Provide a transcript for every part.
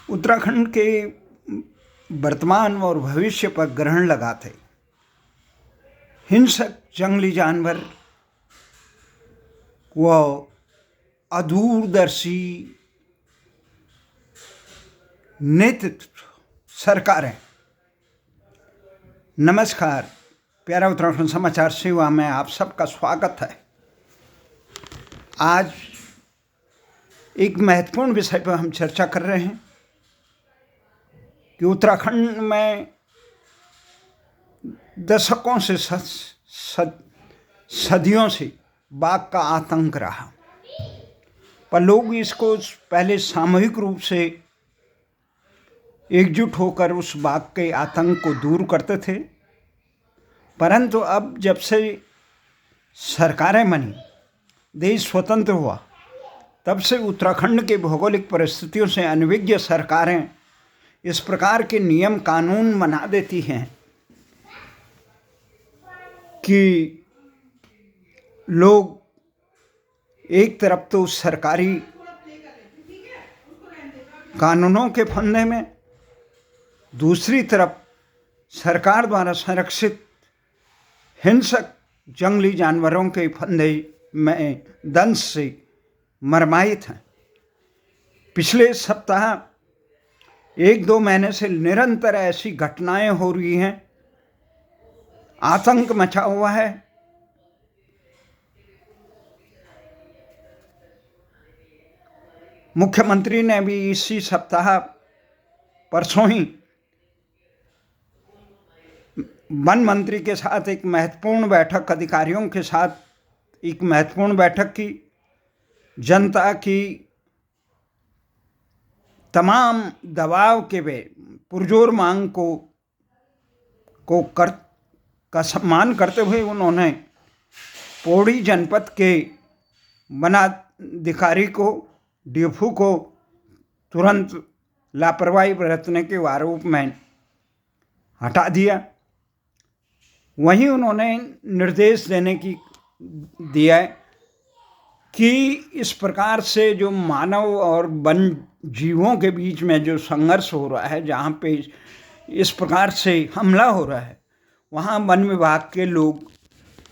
उत्तराखंड के वर्तमान और भविष्य पर ग्रहण लगाते हिंसक जंगली जानवर व अदूरदर्शी नेतृत्व सरकारें। नमस्कार, प्यारा उत्तराखंड समाचार सेवा में आप सबका स्वागत है। आज एक महत्वपूर्ण विषय पर हम चर्चा कर रहे हैं कि उत्तराखंड में दशकों से सदियों से बाघ का आतंक रहा, पर लोग इसको पहले सामूहिक रूप से एकजुट होकर उस बाघ के आतंक को दूर करते थे। परंतु अब जब से सरकारें बनी, देश स्वतंत्र हुआ, तब से उत्तराखंड के भौगोलिक परिस्थितियों से अनभिज्ञ सरकारें इस प्रकार के नियम कानून बना देती हैं कि लोग एक तरफ तो सरकारी कानूनों के फंदे में, दूसरी तरफ सरकार द्वारा संरक्षित हिंसक जंगली जानवरों के फंदे में दंश से मरमाइत हैं। पिछले सप्ताह 1-2 महीने से निरंतर ऐसी घटनाएं हो रही हैं, आतंक मचा हुआ है। मुख्यमंत्री ने भी इसी सप्ताह परसों ही वन मंत्री के साथ एक महत्वपूर्ण बैठक, अधिकारियों के साथ एक महत्वपूर्ण बैठक की। जनता की तमाम दबाव के पुरजोर मांग का सम्मान करते हुए उन्होंने पौड़ी जनपद के वनाधिकारी को, डीएफओ को तुरंत लापरवाही बरतने के आरोप में हटा दिया। वहीं उन्होंने निर्देश दिया कि इस प्रकार से जो मानव और वन जीवों के बीच में जो संघर्ष हो रहा है, जहाँ पे इस प्रकार से हमला हो रहा है, वहाँ वन विभाग के लोग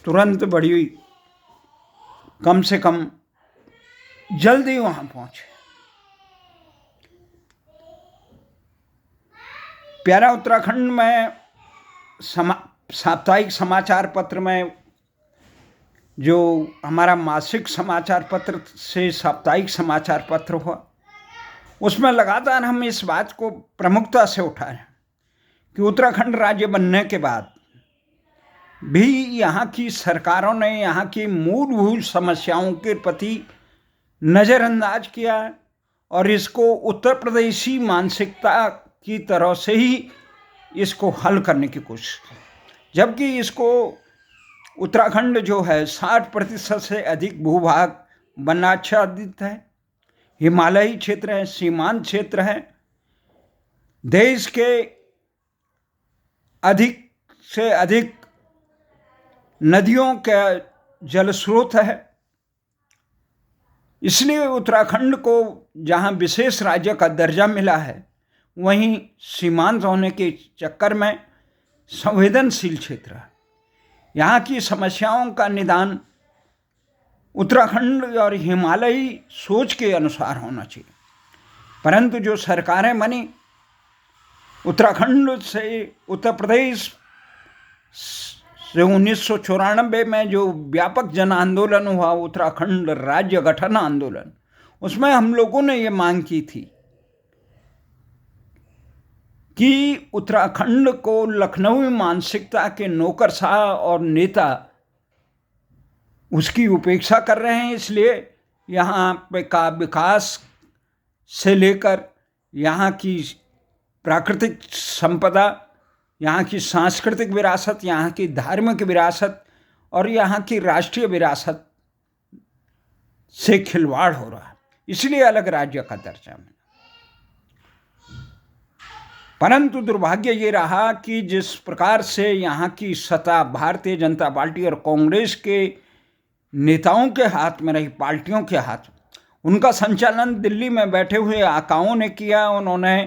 तुरंत कम से कम जल्दी वहाँ पहुँचे। प्यारा उत्तराखंड में साप्ताहिक समाचार पत्र में, जो हमारा मासिक समाचार पत्र से साप्ताहिक समाचार पत्र हुआ, उसमें लगातार हम इस बात को प्रमुखता से उठा रहे हैं कि उत्तराखंड राज्य बनने के बाद भी यहाँ की सरकारों ने यहाँ की मूलभूत समस्याओं के प्रति नज़रअंदाज किया और इसको उत्तर प्रदेशी मानसिकता की तरह से ही इसको हल करने की कोशिश की। जबकि इसको उत्तराखंड जो है 60% से अधिक भूभाग वनाच्छादित है, हिमालयी क्षेत्र है, सीमांत क्षेत्र है, देश के अधिक से अधिक नदियों का जल स्रोत है। इसलिए उत्तराखंड को जहां विशेष राज्य का दर्जा मिला है, वहीं सीमांत होने के चक्कर में संवेदनशील क्षेत्र है। यहाँ की समस्याओं का निदान उत्तराखंड और हिमालयी सोच के अनुसार होना चाहिए। परंतु जो सरकारें बनी, उत्तराखंड से उत्तर प्रदेश से 1994 में जो व्यापक जन आंदोलन हुआ, उत्तराखंड राज्य गठन आंदोलन, उसमें हम लोगों ने ये मांग की थी कि उत्तराखंड को लखनवी मानसिकता के नौकरशाह और नेता उसकी उपेक्षा कर रहे हैं। इसलिए यहाँ पे का विकास से लेकर यहाँ की प्राकृतिक संपदा, यहाँ की सांस्कृतिक विरासत, यहाँ की धार्मिक विरासत और यहाँ की राष्ट्रीय विरासत से खिलवाड़ हो रहा है। इसलिए अलग राज्य का दर्जा मिला। परंतु दुर्भाग्य ये रहा कि जिस प्रकार से यहाँ की सत्ता भारतीय जनता पार्टी और कांग्रेस के नेताओं के हाथ में रही, पार्टियों के हाथ, उनका संचालन दिल्ली में बैठे हुए आकाओं ने किया। उन्होंने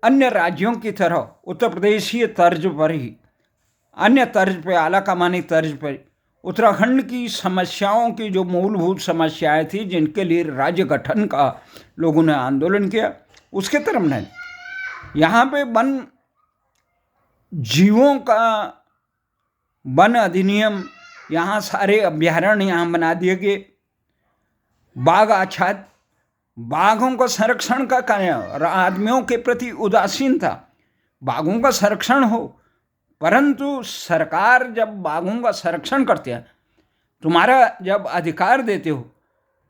अन्य राज्यों की तरह उत्तर प्रदेशीय तर्ज पर ही, अन्य तर्ज पे, आला कमानी तर्ज पर उत्तराखंड की समस्याओं की जो मूलभूत समस्याएं थी, जिनके लिए राज्य गठन का लोगों ने आंदोलन किया, उसके तरफ नहीं। यहाँ पे वन जीवों का वन अधिनियम, यहाँ सारे अभ्यारण्य यहाँ बना दिए गए, बाघ आच्छाद, बाघों का संरक्षण का कार्य और आदमियों के प्रति उदासीनता। बाघों का संरक्षण हो, परंतु सरकार जब बाघों का संरक्षण करती है, तुम्हारा जब अधिकार देते हो,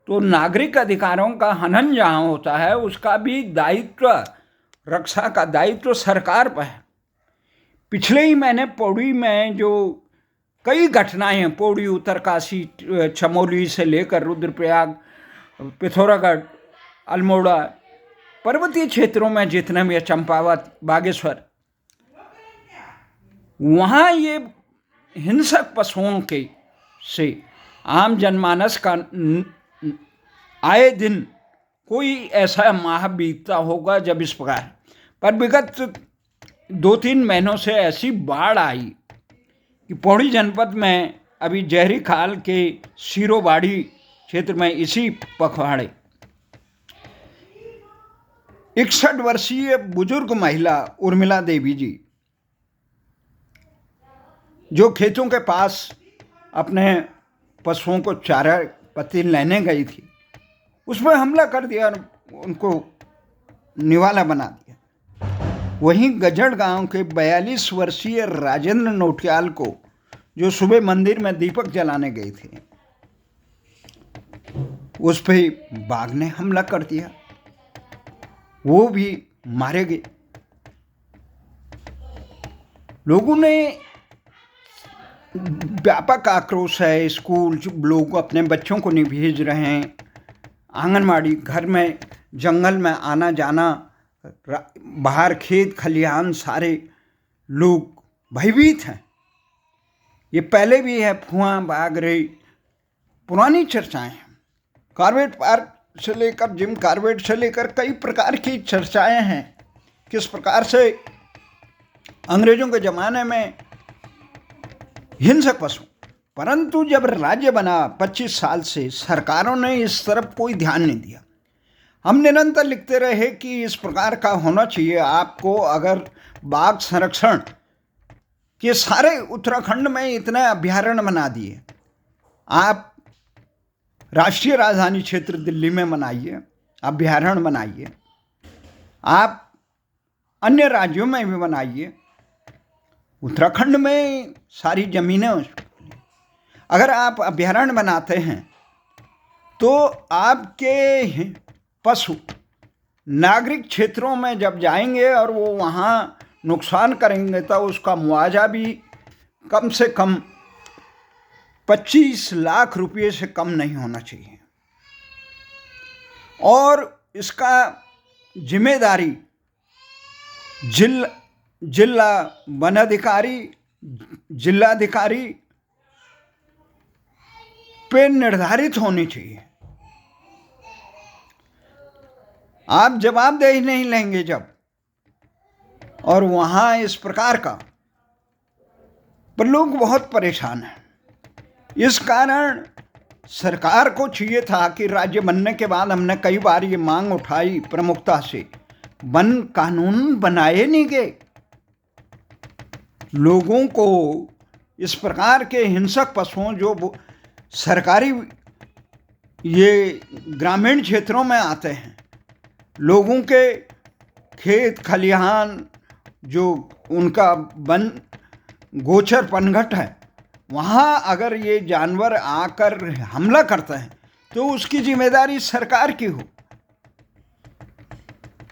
तो नागरिक अधिकारों का हनन जहाँ होता है, उसका भी दायित्व, रक्षा का दायित्व सरकार पर है। पिछले ही महीने पौड़ी में जो कई घटनाएं हैं, पौड़ी, उत्तरकाशी, चमोली से लेकर रुद्रप्रयाग, पिथौरागढ़, अल्मोड़ा, पर्वतीय क्षेत्रों में जितने भी, चंपावत, बागेश्वर, वहाँ ये हिंसक पशुओं के से आम जनमानस का आए दिन कोई ऐसा माह बीतता होगा जब इस प्रकार। पर विगत 2-3 महीनों से ऐसी बाढ़ आई कि पौड़ी जनपद में अभी जहरी खाल के सीरोबाड़ी क्षेत्र में इसी पखवाड़े 61 वर्षीय बुजुर्ग महिला उर्मिला देवी जी, जो खेतों के पास अपने पशुओं को चारा पत्ती लेने गई थी, उसमें हमला कर दिया और उनको निवाला बना दिया। वहीं गजड़ गांव के 42 वर्षीय राजेंद्र नोटियाल को, जो सुबह मंदिर में दीपक जलाने गए थे, उस पर बाघ ने हमला कर दिया, वो भी मारे गए। लोगों ने व्यापक आक्रोश है। स्कूल लोग अपने बच्चों को नहीं भेज रहे हैं, आंगनबाड़ी, घर में, जंगल में आना जाना, बाहर खेत खलिहान, सारे लोग भयभीत हैं। ये पहले भी है, फुआ भाग रही, पुरानी चर्चाएं हैं। कॉर्बेट पार्क से लेकर, जिम कॉर्बेट से लेकर कई प्रकार की चर्चाएं हैं, किस प्रकार से अंग्रेजों के ज़माने में हिंसक पशु। परंतु जब राज्य बना 25 साल से, सरकारों ने इस तरफ कोई ध्यान नहीं दिया। हम निरंतर लिखते रहे कि इस प्रकार का होना चाहिए। आपको अगर बाघ संरक्षण के सारे उत्तराखंड में इतने अभ्यारण्य बना दिए, आप राष्ट्रीय राजधानी क्षेत्र दिल्ली में बनाइए, अभ्यारण्य बनाइए, आप अन्य राज्यों में भी बनाइए, उत्तराखंड में सारी जमीनें। अगर आप अभ्यारण्य बनाते हैं तो आपके पशु नागरिक क्षेत्रों में जब जाएंगे और वो वहाँ नुकसान करेंगे, तो उसका मुआवजा भी कम से कम 25 लाख रुपये से कम नहीं होना चाहिए। और इसका जिम्मेदारी जिला वनाधिकारी, जिलाधिकारी पे निर्धारित होनी चाहिए। आप जवाबदेही नहीं लेंगे जब, और वहाँ इस प्रकार का, पर लोग बहुत परेशान हैं। इस कारण सरकार को चाहिए था कि राज्य बनने के बाद, हमने कई बार ये मांग उठाई प्रमुखता से, वन कानून बनाए नहीं गए। लोगों को इस प्रकार के हिंसक पशुओं, जो सरकारी ये ग्रामीण क्षेत्रों में आते हैं, लोगों के खेत खलिहान, जो उनका वन गोचर पनघट है, वहाँ अगर ये जानवर आकर हमला करते हैं तो उसकी जिम्मेदारी सरकार की हो,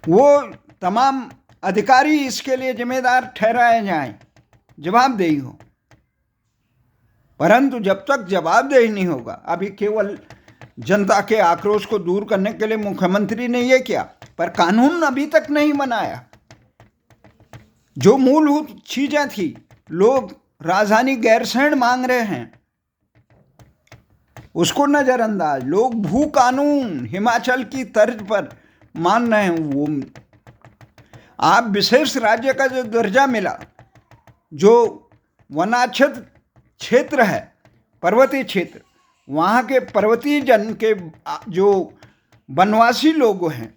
वो तमाम अधिकारी इसके लिए जिम्मेदार ठहराए जाएं, जवाबदेही हो। परंतु जब तक जवाबदेही नहीं होगा, अभी केवल जनता के आक्रोश को दूर करने के लिए मुख्यमंत्री ने ये किया, पर कानून अभी तक नहीं बनाया। जो मूलभूत चीजें थी, लोग राजधानी गैरसैंण मांग रहे हैं, उसको नज़रअंदाज। लोग भू कानून हिमाचल की तर्ज पर मान रहे हैं। वो आप विशेष राज्य का जो दर्जा मिला, जो वनाच्छादित क्षेत्र है, पर्वतीय क्षेत्र, वहाँ के पर्वतीय जन के जो वनवासी लोग हैं,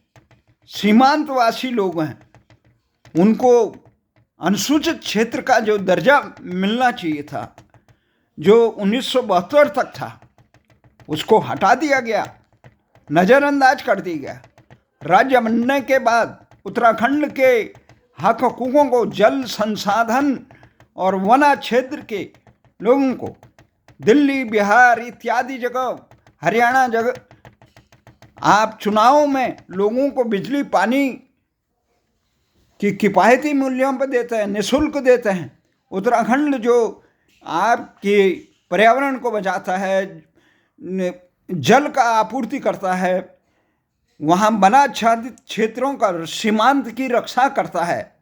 सीमांतवासी लोग हैं, उनको अनुसूचित क्षेत्र का जो दर्जा मिलना चाहिए था, जो 1972 तक था, उसको हटा दिया गया, नज़रअंदाज कर दिया गया। राज्य बनने के बाद उत्तराखंड के हक हकूकों को, जल संसाधन और वना क्षेत्र के लोगों को दिल्ली, बिहार इत्यादि जगह, हरियाणा जगह, आप चुनाव में लोगों को बिजली पानी की किफ़ायती मूल्यों पर देते हैं, निःशुल्क देते हैं। उत्तराखंड जो आपके पर्यावरण को बचाता है, जल का आपूर्ति करता है, वहाँ वनाच्छादित क्षेत्रों का, सीमांत की रक्षा करता है,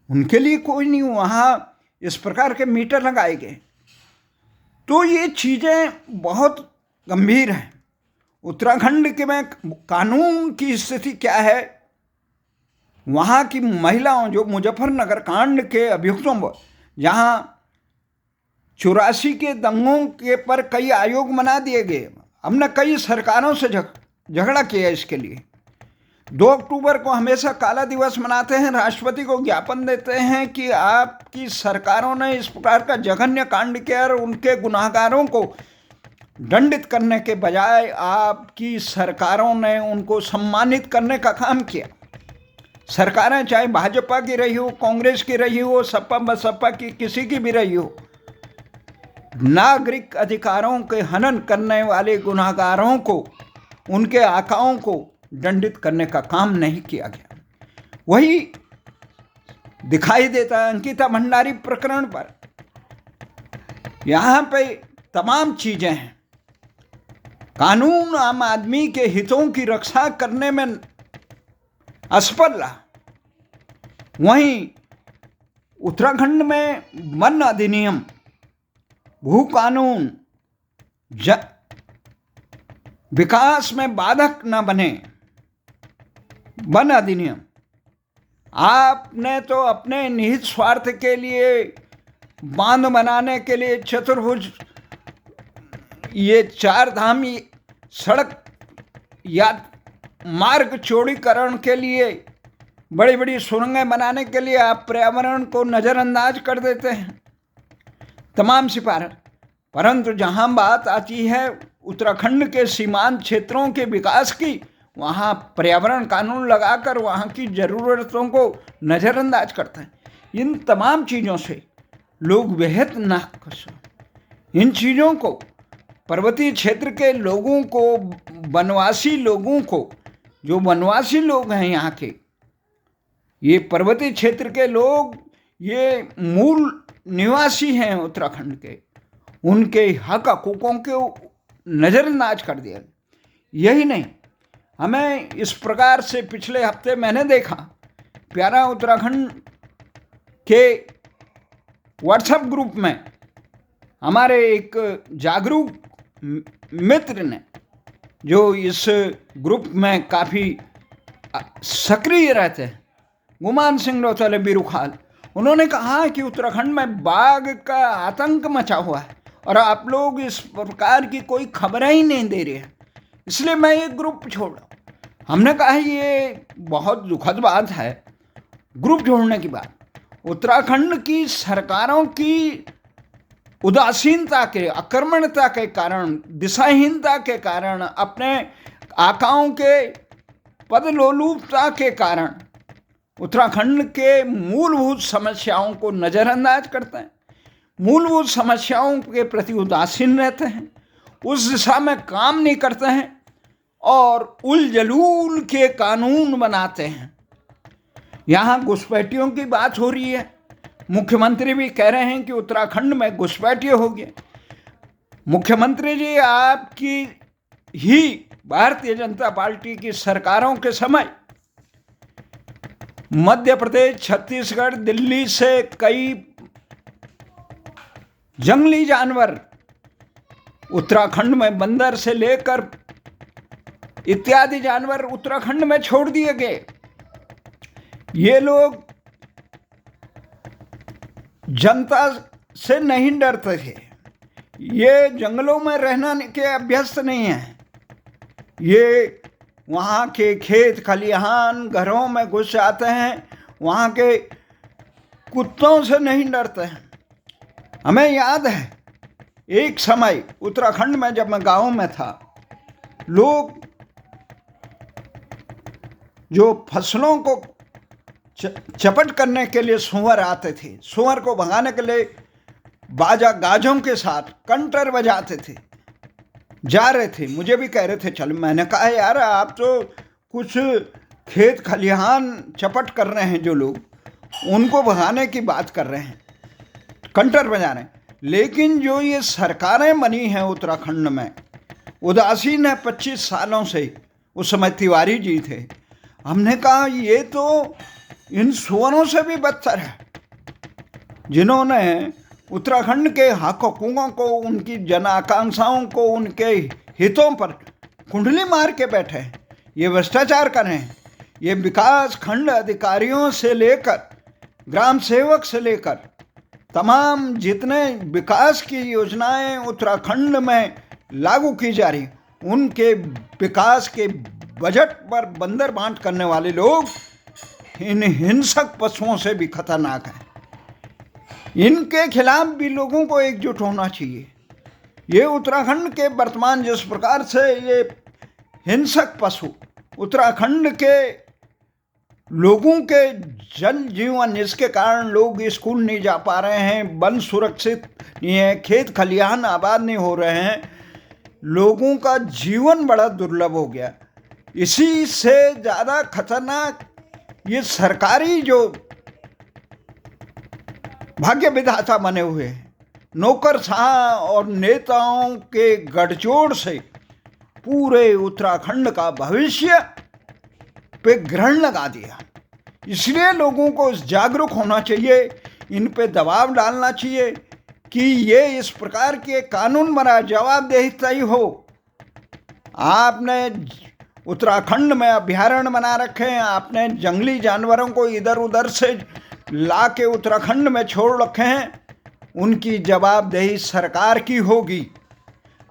उनके लिए कोई नहीं वहाँ इस प्रकार के मीटर लगाए गए। तो ये चीज़ें बहुत गंभीर हैं। उत्तराखंड के में कानून की स्थिति क्या है, वहाँ की महिलाओं, जो मुजफ्फरनगर कांड के अभियुक्तों पर, जहाँ 84 के दंगों के पर कई आयोग बना दिए गए, हमने कई सरकारों से झगड़ा किया इसके लिए। 2 अक्टूबर को हमेशा काला दिवस मनाते हैं, राष्ट्रपति को ज्ञापन देते हैं कि आपकी सरकारों ने इस प्रकार का जघन्य कांड किया और उनके गुनाहगारों को दंडित करने के बजाय आपकी सरकारों ने उनको सम्मानित करने का काम किया। सरकारें चाहे भाजपा की रही हो, कांग्रेस की रही हो, सपा बसपा की, किसी की भी रही हो, नागरिक अधिकारों के हनन करने वाले गुनाहगारों को, उनके आकाओं को दंडित करने का काम नहीं किया गया। वही दिखाई देता है अंकिता भंडारी प्रकरण पर। यहाँ पे तमाम चीजें हैं। कानून आम आदमी के हितों की रक्षा करने में असफल रहा। वहीं उत्तराखंड में वन अधिनियम, भू कानून, विकास में बाधक न बने, वन अधिनियम, आपने तो अपने निहित स्वार्थ के लिए, बांध बनाने के लिए, चतुर्भुज, ये 4 धाम सड़क या मार्ग चौड़ीकरण के लिए, बड़ी बड़ी सुरंगें बनाने के लिए आप पर्यावरण को नज़रअंदाज कर देते हैं, तमाम सिफारिश। परंतु जहाँ बात आती है उत्तराखंड के सीमांत क्षेत्रों के विकास की, वहाँ पर्यावरण कानून लगाकर वहाँ की ज़रूरतों को नज़रअंदाज करते हैं। इन तमाम चीज़ों से लोग बेहद नाखुश हैं। इन चीज़ों को पर्वतीय क्षेत्र के लोगों को, वनवासी लोगों को, जो वनवासी लोग हैं यहाँ के, ये पर्वतीय क्षेत्र के लोग, ये मूल निवासी हैं उत्तराखंड के, उनके हक हकूकों को नज़रअंदाज कर दिया। यही नहीं, हमें इस प्रकार से पिछले हफ्ते मैंने देखा, प्यारा उत्तराखंड के व्हाट्सएप ग्रुप में हमारे एक जागरूक मित्र ने, जो इस ग्रुप में काफ़ी सक्रिय रहते हैं, गुमान सिंह रोहतले बिरुखाल, उन्होंने कहा कि उत्तराखंड में बाघ का आतंक मचा हुआ है और आप लोग इस प्रकार की कोई खबरें ही नहीं दे रहे हैं, इसलिए मैं ये ग्रुप छोड़ा। हमने कहा ये बहुत दुखद बात है, ग्रुप छोड़ने की बात। उत्तराखंड की सरकारों की उदासीनता के, आक्रमणता के कारण, दिशाहीनता के कारण, अपने आकाओं के पदलोलुपता के कारण उत्तराखंड के मूलभूत समस्याओं को नज़रअंदाज करते हैं, मूलभूत समस्याओं के प्रति उदासीन रहते हैं, उस दिशा में काम नहीं करते हैं और उलझलूल के कानून बनाते हैं। यहाँ घुसपैठियों की बात हो रही है, मुख्यमंत्री भी कह रहे हैं कि उत्तराखंड में घुसपैठिए हो गए। मुख्यमंत्री जी, आपकी ही भारतीय जनता पार्टी की सरकारों के समय मध्य प्रदेश, छत्तीसगढ़, दिल्ली से कई जंगली जानवर उत्तराखंड में बंदर से लेकर इत्यादि जानवर उत्तराखंड में छोड़ दिए गए। ये लोग जनता से नहीं डरते थे, ये जंगलों में रहना के अभ्यस्त नहीं हैं, ये वहाँ के खेत खलिहान घरों में घुस जाते हैं, वहाँ के कुत्तों से नहीं डरते हैं। हमें याद है एक समय उत्तराखंड में जब मैं गांव में था, लोग जो फसलों को चपट करने के लिए सूअर आते थे, सूअर को भगाने के लिए बाजा गाजों के साथ कंटर बजाते थे, जा रहे थे, मुझे भी कह रहे थे चल। मैंने कहा यार आप तो कुछ खेत खलिहान चपट कर रहे हैं, जो लोग उनको भगाने की बात कर रहे हैं, कंटर बजा रहे हैं। लेकिन जो ये सरकारें बनी हैं उत्तराखंड में, उदासीन है 25 सालों से, उस समय तिवारी जी थे, हमने कहा ये तो इन सुअरों से भी बदतर है, जिन्होंने उत्तराखंड के हकों को, उनकी जन आकांक्षाओं को, उनके हितों पर कुंडली मार के बैठे हैं, ये भ्रष्टाचार कर रहे हैं। ये विकास खंड अधिकारियों से लेकर ग्राम सेवक से लेकर तमाम जितने विकास की योजनाएं उत्तराखंड में लागू की जा रही, उनके विकास के बजट पर बंदर बांट करने वाले लोग इन हिंसक पशुओं से भी खतरनाक हैं। इनके खिलाफ भी लोगों को एकजुट होना चाहिए। ये उत्तराखंड के वर्तमान जिस प्रकार से ये हिंसक पशु उत्तराखंड के लोगों के जन जीवन, इसके कारण लोग स्कूल नहीं जा पा रहे हैं, वन सुरक्षित नहीं है, खेत खलिहान आबाद नहीं हो रहे हैं, लोगों का जीवन बड़ा दुर्लभ हो गया। इसी से ज़्यादा खतरनाक ये सरकारी जो भाग्य विधाता बने हुए हैं, नौकरशाह और नेताओं के गठजोड़ से पूरे उत्तराखंड का भविष्य पे ग्रहण लगा दिया। इसलिए लोगों को जागरूक होना चाहिए, इन पे दबाव डालना चाहिए कि ये इस प्रकार के कानून बना, जवाबदेही तय हो। आपने उत्तराखंड में अभयारण्य बना रखे हैं, आपने जंगली जानवरों को इधर उधर से ला के उत्तराखंड में छोड़ रखे हैं, उनकी जवाबदेही सरकार की होगी।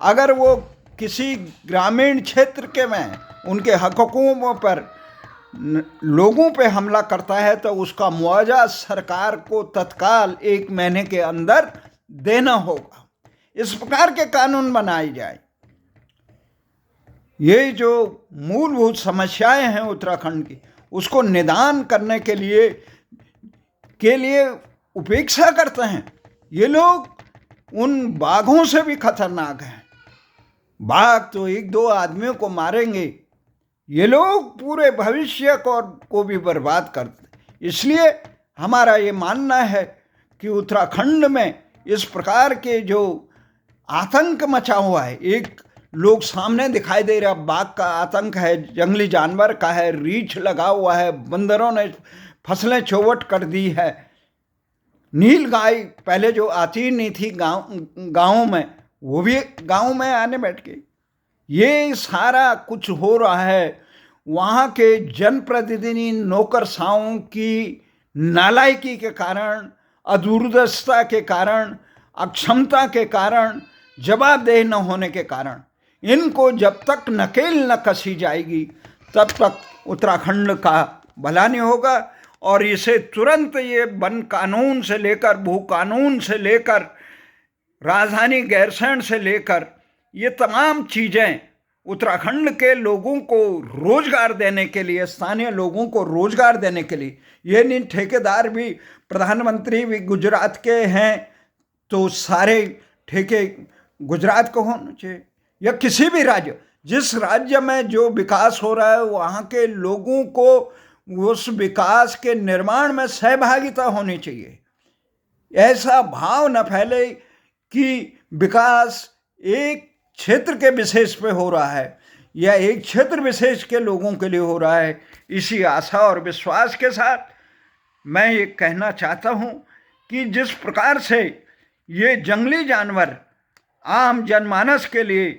अगर वो किसी ग्रामीण क्षेत्र के में उनके हकों पर लोगों पे हमला करता है तो उसका मुआवजा सरकार को तत्काल 1 महीने के अंदर देना होगा। इस प्रकार के कानून बनाए जाए। ये जो मूलभूत समस्याएं हैं उत्तराखंड की, उसको निदान करने के लिए उपेक्षा करते हैं। ये लोग उन बाघों से भी खतरनाक हैं। बाघ तो 1-2 आदमियों को मारेंगे, ये लोग पूरे भविष्य को भी बर्बाद करते। इसलिए हमारा ये मानना है कि उत्तराखंड में इस प्रकार के जो आतंक मचा हुआ है, एक लोग सामने दिखाई दे रहा बाघ का आतंक है, जंगली जानवर का है, रीछ लगा हुआ है, बंदरों ने फसलें चौवट कर दी है, नील गाय पहले जो आती नहीं थी गाँव में, वो भी गाँव में आने बैठ गई। ये सारा कुछ हो रहा है वहाँ के जनप्रतिनिधि नौकरशाहों की नालायकी के कारण, अदूरदर्शिता के कारण, अक्षमता के कारण, जवाबदेही न होने के कारण। इनको जब तक नकेल न कसी जाएगी तब तक उत्तराखंड का भला नहीं होगा। और इसे तुरंत ये वन कानून से लेकर, भू कानून से लेकर, राजधानी गैरसैंण से लेकर, ये तमाम चीज़ें उत्तराखंड के लोगों को रोजगार देने के लिए, स्थानीय लोगों को रोजगार देने के लिए, ये नहीं ठेकेदार भी, प्रधानमंत्री भी गुजरात के हैं तो सारे ठेके गुजरात को होना चाहिए, या किसी भी राज्य, जिस राज्य में जो विकास हो रहा है वहाँ के लोगों को उस विकास के निर्माण में सहभागिता होनी चाहिए। ऐसा भाव न फैले कि विकास एक क्षेत्र के विशेष पे हो रहा है या एक क्षेत्र विशेष के लोगों के लिए हो रहा है। इसी आशा और विश्वास के साथ मैं ये कहना चाहता हूँ कि जिस प्रकार से ये जंगली जानवर आम जनमानस के लिए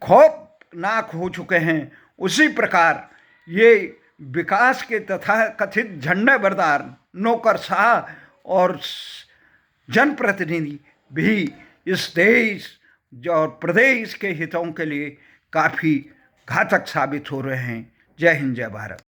खौफनाक हो चुके हैं, उसी प्रकार ये विकास के तथा कथित झंडे बरदार नौकरशाह और जनप्रतिनिधि भी इस देश और प्रदेश के हितों के लिए काफ़ी घातक साबित हो रहे हैं। जय हिंद, जय भारत।